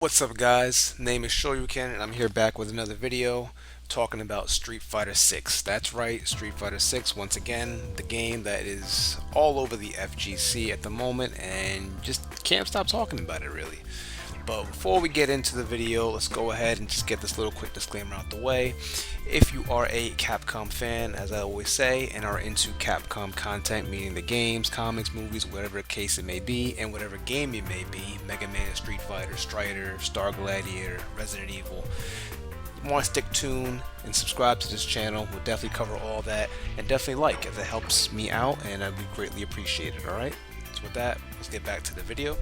What's up, guys? Name is Shoryuken, and I'm here back with another video talking about Street Fighter 6. That's right, Street Fighter 6, once again, the game that is all over the FGC at the moment, and just can't stop talking about it, really. But before we get into the video, let's go ahead and just get this little quick disclaimer out the way. If you are a Capcom fan, as I always say, and are into Capcom content, meaning the games, comics, movies, whatever case it may be, and whatever game it may be, Mega Man, Street Fighter, Strider, Star Gladiator, Resident Evil, you want to stick tuned and subscribe to this channel. We'll definitely cover all that, and definitely like if it helps me out, and I'd be greatly appreciated. Alright, so with that, let's get back to the video.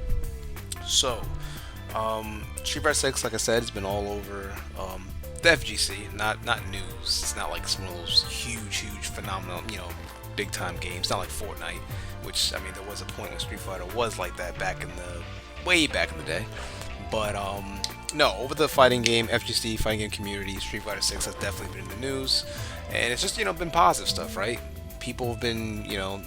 So, Street Fighter 6, like I said, has been all over the FGC, not news. It's not like some of those huge, phenomenal, big time games. Not like Fortnite, which, I mean, there was a point when Street Fighter was like that way back in the day. But no, over the fighting game, FGC fighting game community, Street Fighter 6 has definitely been in the news, and it's just been positive stuff, right? People have been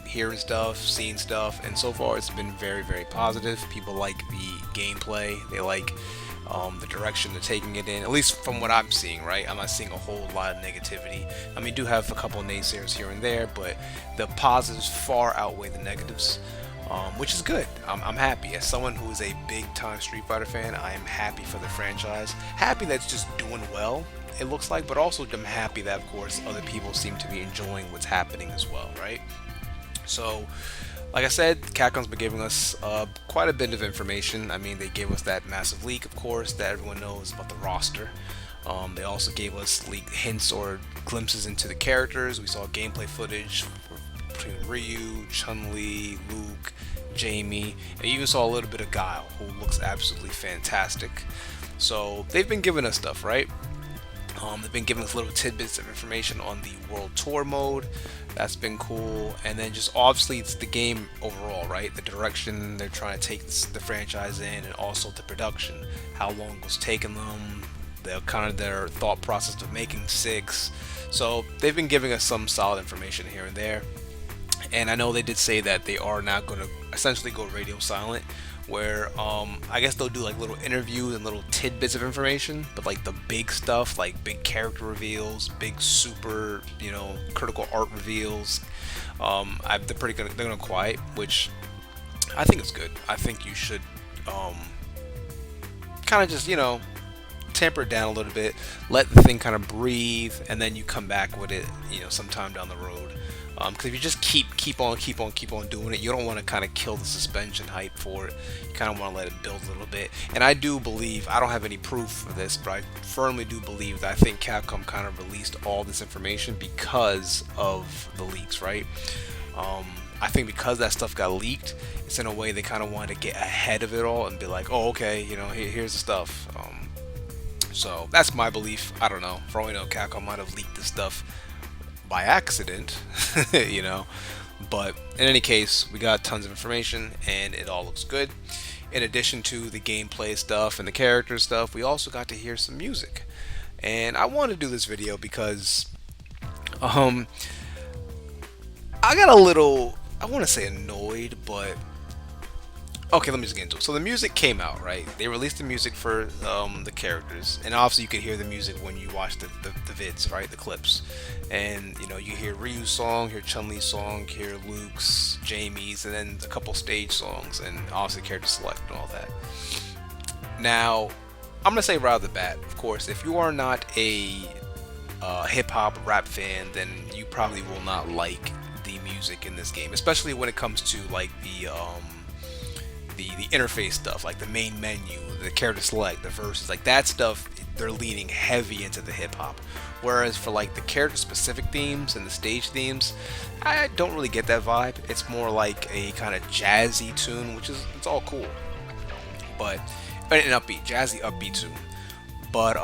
hearing stuff, seeing stuff, and so far it's been very, very positive. People like the gameplay, they like the direction they're taking it in, at least from what I'm seeing, right? I'm not seeing a whole lot of negativity. I mean, do have a couple of naysayers here and there, but the positives far outweigh the negatives, which is good. I'm happy. As someone who is a big time Street Fighter fan, I am happy for the franchise. Happy that it's just doing well, it looks like, but also I'm happy that, of course, other people seem to be enjoying what's happening as well, right? So, like I said, Capcom's been giving us quite a bit of information. I mean, they gave us that massive leak, of course, that everyone knows about the roster. They also gave us leaked hints or glimpses into the characters. We saw gameplay footage between Ryu, Chun-Li, Luke, Jamie, and you even saw a little bit of Guile, who looks absolutely fantastic. So they've been giving us stuff, right? They've been giving us little tidbits of information on the World Tour mode. That's been cool. And then just obviously it's the game overall, right? The direction they're trying to take the franchise in, and also the production. How long it was taking them, their thought process of making 6. So they've been giving us some solid information here and there. And I know they did say that they are now going to essentially go radio silent, where I guess they'll do like little interviews and little tidbits of information, but like the big stuff, like big character reveals, big super critical art reveals, they're gonna quiet, which I think is good. I think you should kind of just temper it down a little bit, let the thing kind of breathe, and then you come back with it sometime down the road. Because if you just keep on doing it, you don't want to kind of kill the suspension hype for it. You kind of want to let it build a little bit. And I do believe, I don't have any proof of this, but I firmly do believe that I think Capcom kind of released all this information because of the leaks, right? I think because that stuff got leaked, it's in a way they kind of wanted to get ahead of it all and be like, oh, okay, here's the stuff. So that's my belief. I don't know. For all we know, Capcom might have leaked this stuff by accident, but in any case, we got tons of information and it all looks good. In addition to the gameplay stuff and the character stuff, we also got to hear some music, and I want to do this video because I got a little, I want to say annoyed, but okay, let me just get into it. So the music came out, right? They released the music for the characters, and obviously you could hear the music when you watch the vids, right? The clips, and you hear Ryu's song, hear Chun-Li's song, hear Luke's, Jamie's, and then a couple stage songs, and obviously character select and all that. Now, I'm gonna say right off the bat, of course, if you are not a hip hop rap fan, then you probably will not like the music in this game, especially when it comes to like the interface stuff, like the main menu, the character select, the verses, like that stuff. They're leaning heavy into the hip hop, whereas for like the character specific themes and the stage themes, I don't really get that vibe. It's more like a kind of jazzy tune, which is, it's all cool, but an upbeat, jazzy upbeat tune. But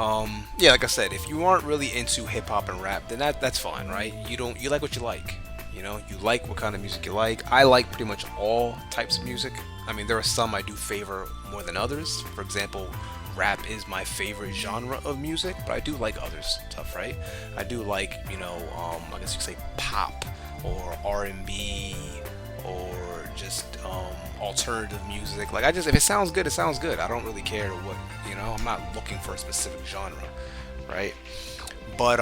yeah, like I said, if you aren't really into hip hop and rap, then that's fine, right? You like what you like. You like what kind of music you like. I like pretty much all types of music. I mean, there are some I do favor more than others. For example, rap is my favorite genre of music, but I do like other stuff, right? I do like, I guess you could say pop or R&B or just alternative music. Like I just, if it sounds good, it sounds good. I don't really care what, I'm not looking for a specific genre, right? But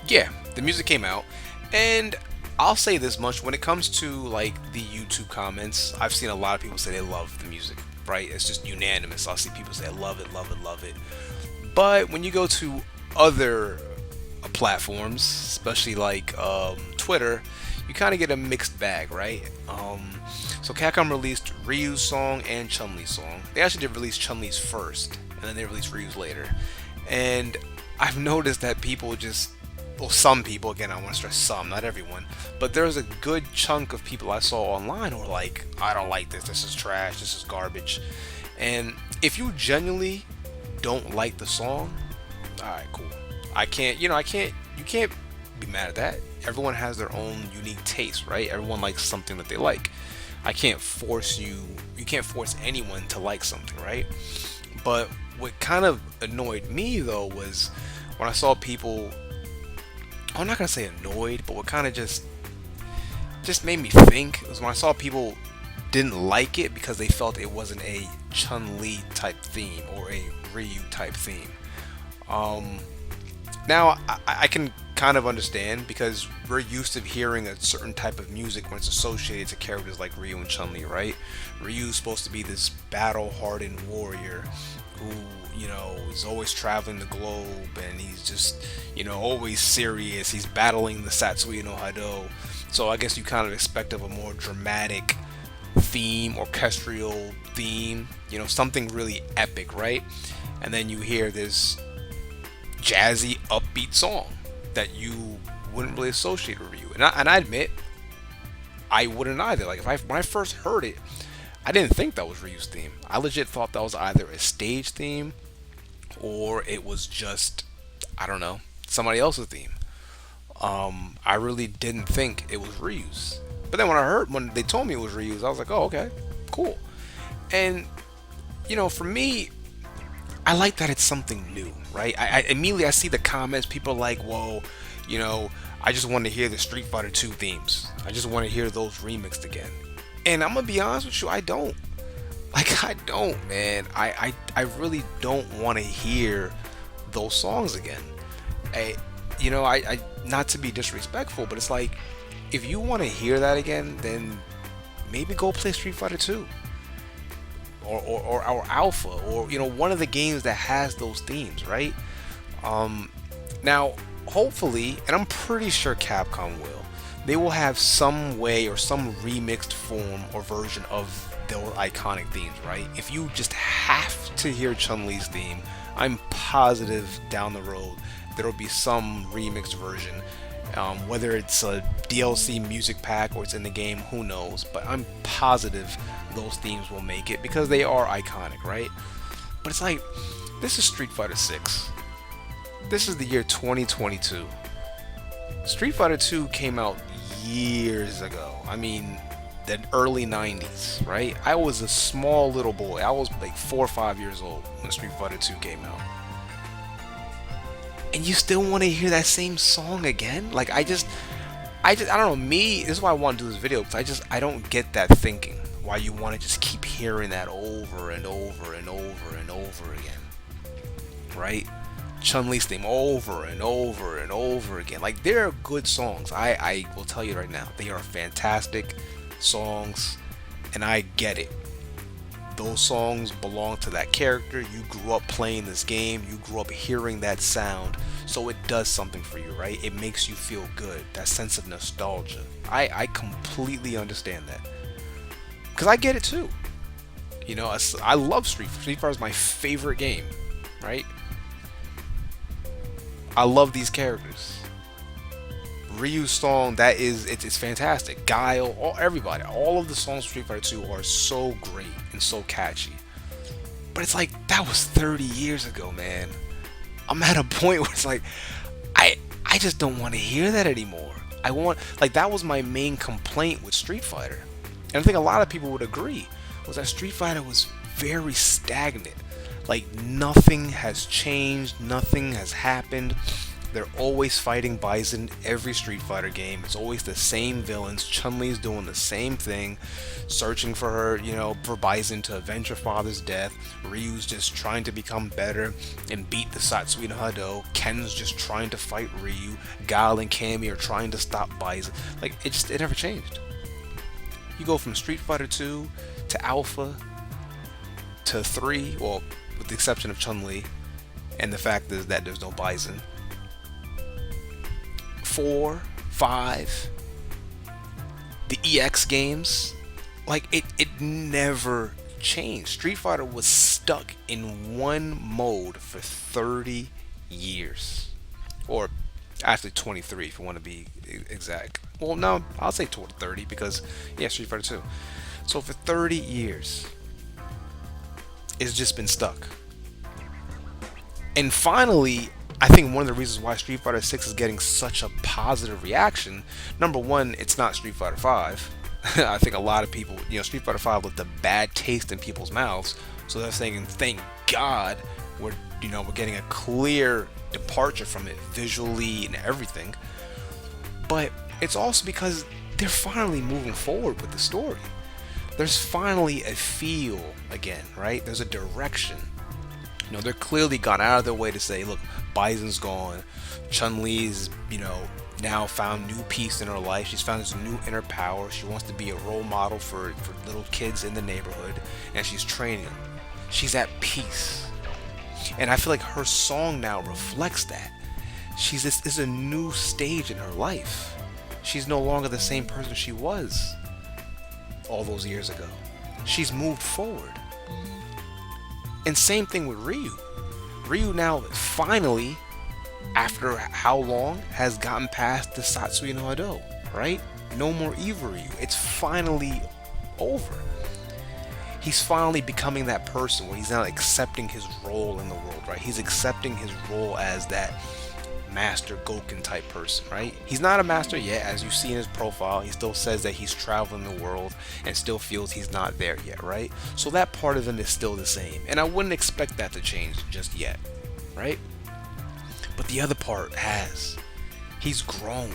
yeah, the music came out, and I'll say this much: when it comes to like the YouTube comments, I've seen a lot of people say they love the music, right? It's just unanimous. I'll see people say love it, love it, love it. But when you go to other platforms, especially like Twitter, you kind of get a mixed bag, right? So Capcom released Ryu's song and Chun-Li's song. They actually did release Chun-Li's first, and then they released Ryu's later. And I've noticed that people just, well, some people, again, I want to stress some, not everyone, but there's a good chunk of people I saw online who were like, I don't like this, this is trash, this is garbage. And if you genuinely don't like the song, alright, cool. You can't be mad at that. Everyone has their own unique taste, right? Everyone likes something that they like. I can't force you can't force anyone to like something, right? But what kind of annoyed me though was when I saw people, I'm not gonna say annoyed, but what kind of just made me think was when I saw people didn't like it because they felt it wasn't a Chun-Li type theme or a Ryu type theme. Now I can kind of understand because we're used to hearing a certain type of music when it's associated to characters like Ryu and Chun-Li, right? Ryu's supposed to be this battle-hardened warrior who, is always traveling the globe, and he's just, always serious. He's battling the Satsui no Hado. So I guess you kind of expect of a more dramatic theme, orchestral theme, something really epic, right? And then you hear this jazzy, upbeat song that you wouldn't really associate with Ryu. And I admit, I wouldn't either. Like when I first heard it, I didn't think that was Ryu's theme. I legit thought that was either a stage theme or it was just, I don't know, somebody else's theme. I really didn't think it was Ryu's. But then when they told me it was Ryu's, I was like, oh, okay, cool. And, for me, I like that it's something new, right? I immediately I see the comments, people are like, whoa, I just want to hear the Street Fighter 2 themes. I just want to hear those remixed again. And I'm gonna be honest with you, I don't. Like, I don't, man. I really don't want to hear those songs again. I not to be disrespectful, but it's like, if you want to hear that again, then maybe go play Street Fighter 2. Or Alpha, or one of the games that has those themes, right? Now, hopefully, and I'm pretty sure Capcom will, they will have some way or some remixed form or version of their iconic themes, right? If you just have to hear Chun-Li's theme, I'm positive down the road there will be some remixed version. Whether it's a DLC music pack or it's in the game, who knows? But I'm positive those themes will make it because they are iconic, right? But it's like, this is Street Fighter 6. This is the year 2022. Street Fighter 2 came out years ago. I mean, the early 90s, right? I was a small little boy. I was like 4 or 5 years old when Street Fighter 2 came out. And you still want to hear that same song again? Like, I don't know, me, this is why I want to do this video, because I don't get that thinking. Why you want to just keep hearing that over and over and over and over again. Right? Chun-Li's theme over and over and over again. Like, they're good songs. I will tell you right now, they are fantastic songs, and I get it. Those songs belong to that character. You grew up playing this game. You grew up hearing that sound. So it does something for you, right? It makes you feel good. That sense of nostalgia. I completely understand that. Because I get it too. I love Street Fighter. Street Fighter is my favorite game, right? I love these characters. Ryu's song, it's fantastic. Guile, everybody, all of the songs from Street Fighter 2 are so great and so catchy. But it's like, that was 30 years ago, man. I'm at a point where it's like, I just don't want to hear that anymore. That was my main complaint with Street Fighter. And I think a lot of people would agree, was that Street Fighter was very stagnant. Like, nothing has changed, nothing has happened. They're always fighting Bison every Street Fighter game. It's always the same villains. Chun-Li's doing the same thing, searching for her, for Bison to avenge her father's death. Ryu's just trying to become better and beat the Satsui no Hado. Ken's just trying to fight Ryu. Guile and Cammy are trying to stop Bison. Like, it never changed. You go from Street Fighter 2 to Alpha to 3, well, with the exception of Chun-Li, and the fact is that there's no Bison. 4, 5, the EX games, like it never changed. Street Fighter was stuck in one mode for 30 years. Or actually 23 if you want to be exact. Well, no, I'll say 30 because, yeah, Street Fighter 2. So for 30 years, it's just been stuck. And finally, I think one of the reasons why Street Fighter 6 is getting such a positive reaction, number one, it's not Street Fighter 5. I think a lot of people, Street Fighter 5 left a bad taste in people's mouths, so they're saying, thank God we're getting a clear departure from it visually and everything. But it's also because they're finally moving forward with the story. There's finally a feel again, right? There's a direction. They're clearly gone out of their way to say, look, Bison's gone. Chun-Li's, now found new peace in her life. She's found this new inner power. She wants to be a role model for little kids in the neighborhood, and she's training them. She's at peace. And I feel like her song now reflects that. This is a new stage in her life. She's no longer the same person she was all those years ago. She's moved forward. And same thing with Ryu. Ryu now finally, after how long, has gotten past the Satsui no Hado, right? No more evil Ryu. It's finally over. He's finally becoming that person where he's now accepting his role in the world, right? He's accepting his role as that master Goken type person, right? He's not a master yet, as you see in his profile. He still says that he's traveling the world and still feels he's not there yet, right? So that part of him is still the same, and I wouldn't expect that to change just yet, right? But the other part he's grown,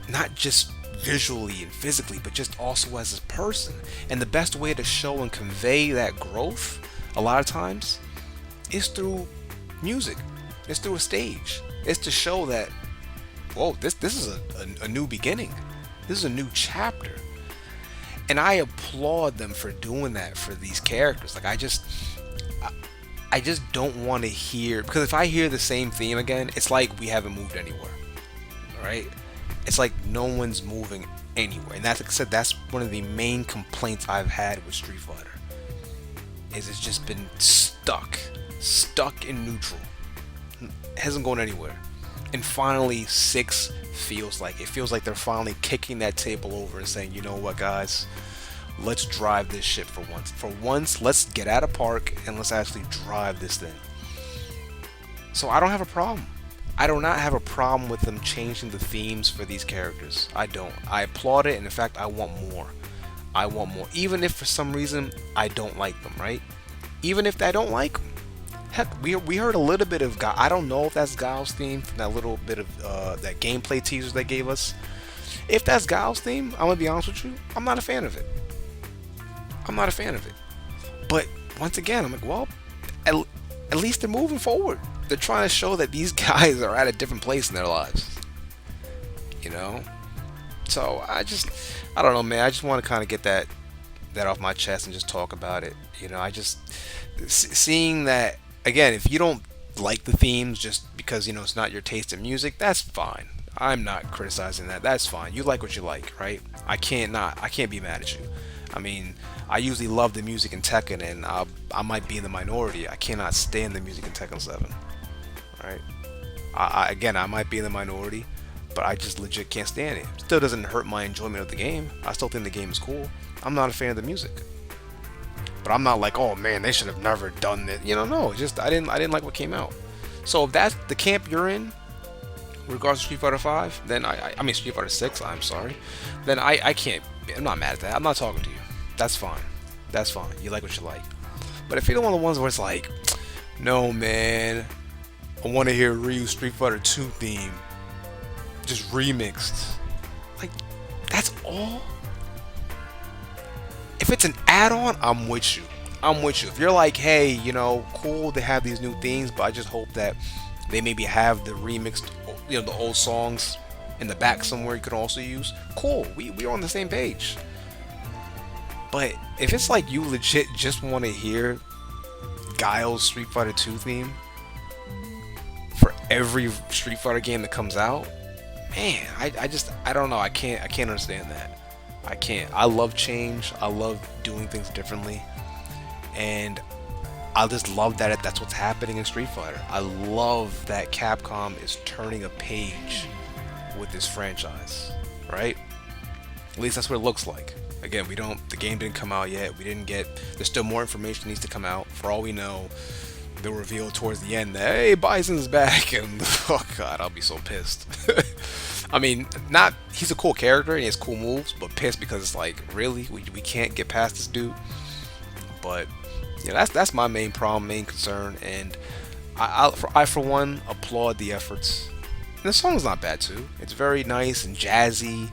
not just visually and physically, but just also as a person. And the best way to show and convey that growth a lot of times is through music. It's through a stage. It's to show that, whoa, this is a new beginning. This is a new chapter. And I applaud them for doing that for these characters. Like, I just don't want to hear, because if I hear the same theme again, it's like we haven't moved anywhere, right? It's like no one's moving anywhere. And that's, like I said, that's one of the main complaints I've had with Street Fighter, is it's just been stuck in neutral. It hasn't gone anywhere. And finally, 6 feels like they're finally kicking that table over and saying, you know what, guys, let's drive this ship for once. For once, let's get out of park and let's actually drive this thing. So I don't have a problem. I do not have a problem with them changing the themes for these characters. I don't. I applaud it, and in fact, I want more. I want more. Even if for some reason I don't like them, right? Even if I don't like them. Heck, we heard a little bit of I don't know if that's Guile's theme from that little bit of that gameplay teasers they gave us. If that's Guile's theme, I'm gonna be honest with you, I'm not a fan of it. I'm not a fan of it. But once again, I'm like, well, at least they're moving forward. They're trying to show that these guys are at a different place in their lives. So I don't know, man. I just want to kind of get that off my chest and just talk about it. I just seeing that. Again, if you don't like the themes just because, it's not your taste in music, that's fine. I'm not criticizing that. That's fine. You like what you like, right? I can't be mad at you. I mean, I usually love the music in Tekken, and I might be in the minority. I cannot stand the music in Tekken 7, right? I might be in the minority, but I just legit can't stand it. Still doesn't hurt my enjoyment of the game. I still think the game is cool. I'm not a fan of the music. But I'm not like, oh man, they should have never done it. No, just I didn't like what came out. So if that's the camp you're in, regards to Street Fighter 5, then I mean Street Fighter 6, I'm sorry. Then I can't. I'm not mad at that. I'm not talking to you. That's fine. That's fine. You like what you like. But if you're one of the ones where it's like, no man, I want to hear Ryu Street Fighter 2 theme just remixed. Like, that's all? If it's an add-on, I'm with you. I'm with you. If you're like, hey, cool, they have these new themes, but I just hope that they maybe have the remixed, the old songs in the back somewhere you could also use. Cool, we're on the same page. But if it's like you legit just want to hear Guile's Street Fighter 2 theme for every Street Fighter game that comes out, man, I don't know. I can't understand that. I can't. I love change. I love doing things differently, and I just love that that's what's happening in Street Fighter. I love that Capcom is turning a page with this franchise, right? At least that's what it looks like. Again, the game didn't come out yet. There's still more information that needs to come out. For all we know, they'll reveal towards the end that, hey, Bison's back, and oh god, I'll be so pissed. I mean, he's a cool character and he has cool moves, but pissed because it's like, really, we can't get past this dude. But yeah, that's my main concern, and I for one applaud the efforts. And the song's not bad too. It's very nice and jazzy.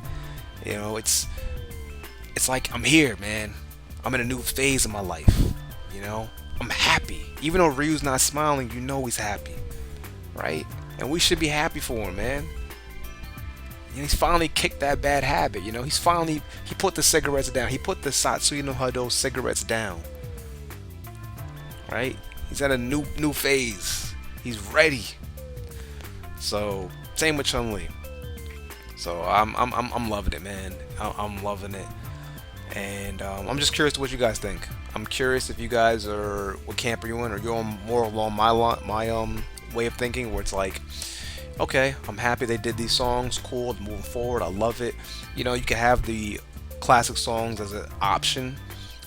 It's like, I'm here, man. I'm in a new phase of my life. I'm happy. Even though Ryu's not smiling, he's happy, right? And we should be happy for him, man. He's finally kicked that bad habit. He put the cigarettes down. He put the Satsuki no Hado cigarettes down. Right? He's at a new phase. He's ready. So same with Chun-Li. So I'm loving it, man. I'm loving it, and I'm just curious to what you guys think. I'm curious if you guys what camp are you in, or you're more along my way of thinking, where it's like, okay, I'm happy they did these songs, cool, moving forward, I love it. You can have the classic songs as an option,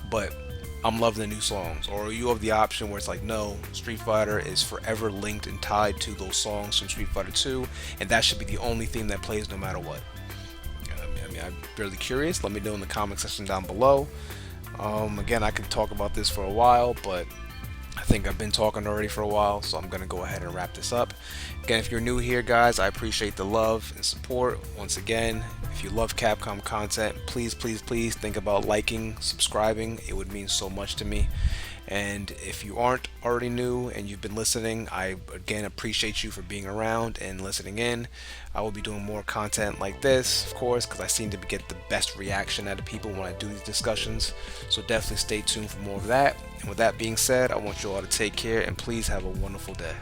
but I'm loving the new songs. Or you have the option where it's like, no, Street Fighter is forever linked and tied to those songs from Street Fighter 2, and that should be the only theme that plays no matter what. I'm really curious. Let me know in the comment section down below. Again, I could talk about this for a while, but I think I've been talking already for a while, so I'm going to go ahead and wrap this up. Again, if you're new here, guys, I appreciate the love and support. Once again, if you love Capcom content, please think about liking, subscribing. It would mean so much to me. And if you aren't already new and you've been listening, I again appreciate you for being around and listening in. I will be doing more content like this, of course, because I seem to get the best reaction out of people when I do these discussions. So definitely stay tuned for more of that. And with that being said, I want you all to take care and please have a wonderful day.